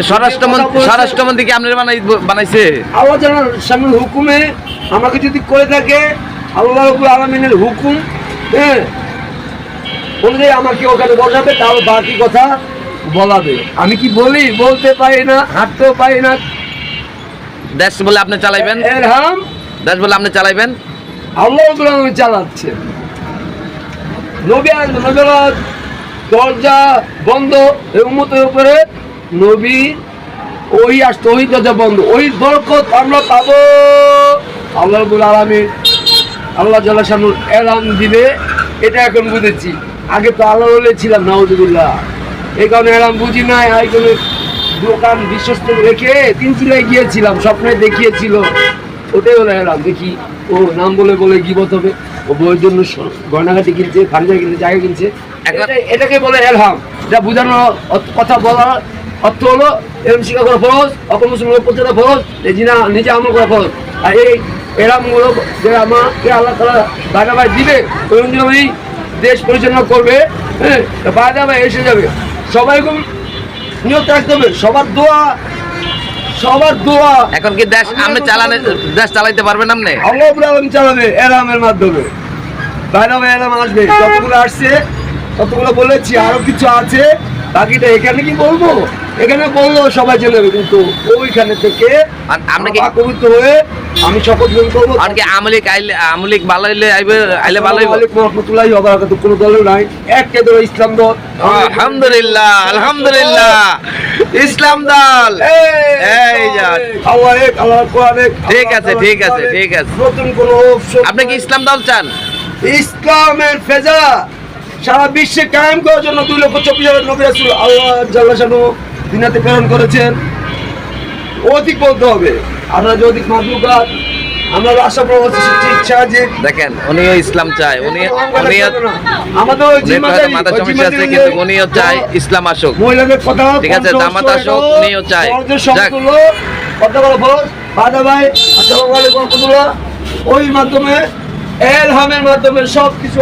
স্বরাষ্ট্রমন্ত্রী কি আপনার বানাইছে? আল্লাহ সামনের হুকুমে আমাকে যদি করে থাকে আল্লাহ রাব্বুল আলামিনের হুকুম, হ্যাঁ, অনুযায়ী আমাকে ওখানে বসাবে, তাহলে বাকি কথা বলাবে। আমি কি বলি? বলতে পারি না, হাঁটতেও পারি না। দেশ বলে আপনি চালাইবেন, এরহাম দেশ বলে আপনি চালাইবেন, আল্লাহ রাব্বুল আলামিন চালাচ্ছে। নবীরা দরজা বন্ধ, এই উম্মতের উপরে নবী ওই আসতো, ওই দরজা বন্ধ, ওই বরকত আমরা পাবো। আল্লাহ রাব্বুল আলামিন আল্লাহ জাল্লা শানুর এলান দিবে, এটা এখন বুঝেছি। আগে তো আল্লাহ ছিলাম, নাউজুবিল্লাহ, এই কারণে এলান বুঝি নাই। আইকনে দোকান বিশ্বস্ত রেখে 3 চিলায় গিয়েছিলাম, স্বপ্নে দেখিয়েছিল, ওটাই হলো এলান। দেখি ও নাম বলে বলে গিবত হবে, ও বইয়ের জন্য গয়নাঘাটি কিনছে, ফার্নিচার কিনছে, জায়গা কিনছে, এটাকে বলে এলহাম। এটা বোঝানো কথা বলার অর্থ হলো এলম শিক্ষা করা ফরজ, অপর মুসলিমের প্রচার ফরজ, নিজে আমল করা ফরজ। আর এই এলহামগুলো যে আমাকে আল্লাহ তাআলা বারবার দিবে, ওই অনুযায়ী দেশ পরিচালনা করবে। হ্যাঁ, বারবার এসে যাবে, সবাই নিয়ত রাখতে হবে, সবার দোয়া। এখন কি দেশ আপনি দেশ চালাইতে পারবেন? আপনি আল্লাহ রাব্বুল আলামিন চালাবে এলহামের মাধ্যমে। বাইরে এলহাম আসবে, যতগুলো আসছে ততগুলো বলেছি, আরো কিছু আছে, বাকিটা এখানে কি বলবো? এখানে বললো সবাই চলে যাবে, কিন্তু ওইখানে থেকে পবিত্র হয়ে আমি শপথ গ্রহণ করবো। আর কি আমলিক ভালো হইলে আইলে ভালো হইব। রহমতুল্লাহি ওয়া বারাকাতুহু। কোনো দলের নাই, একটা দল ইসলাম দল। আলহামদুলিল্লাহ, আলহামদুলিল্লাহ, ইসলাম দল। এই যান, আল্লাহ এক, আল্লাহ কোরআন এক। ঠিক আছে, ঠিক আছে, ঠিক আছে। নতুন কোন আপনি কি ইসলাম দল চান? ইসলামের ফেজা সারা বিশ্বে কায়েম করার জন্য 2,24,000 নবী রাসূল আল্লাহ জাল্লা শানু দুনিয়াতে প্রেরণ করেছেন। অধিক বলতে হবে, আমরা যে অধিক মাদুকাত, আমরা আশা প্রবাসী ইচ্ছা যে দেখেন, উনিও ইসলাম চায়, উনিও আমাদের মাথা সমস্যা আছে, কিন্তু উনিও চায় ইসলাম আসুক। মহিলাদের কথা, ঠিক আছে, জামাত আসুক, উনিও চায়। কথা বলা ফরজ। বাদা ভাই, আসসালামু আলাইকুম ওয়া রাহমাতুল্লাহ। ওই মাধ্যমে এলহামের মাধ্যমে সবকিছু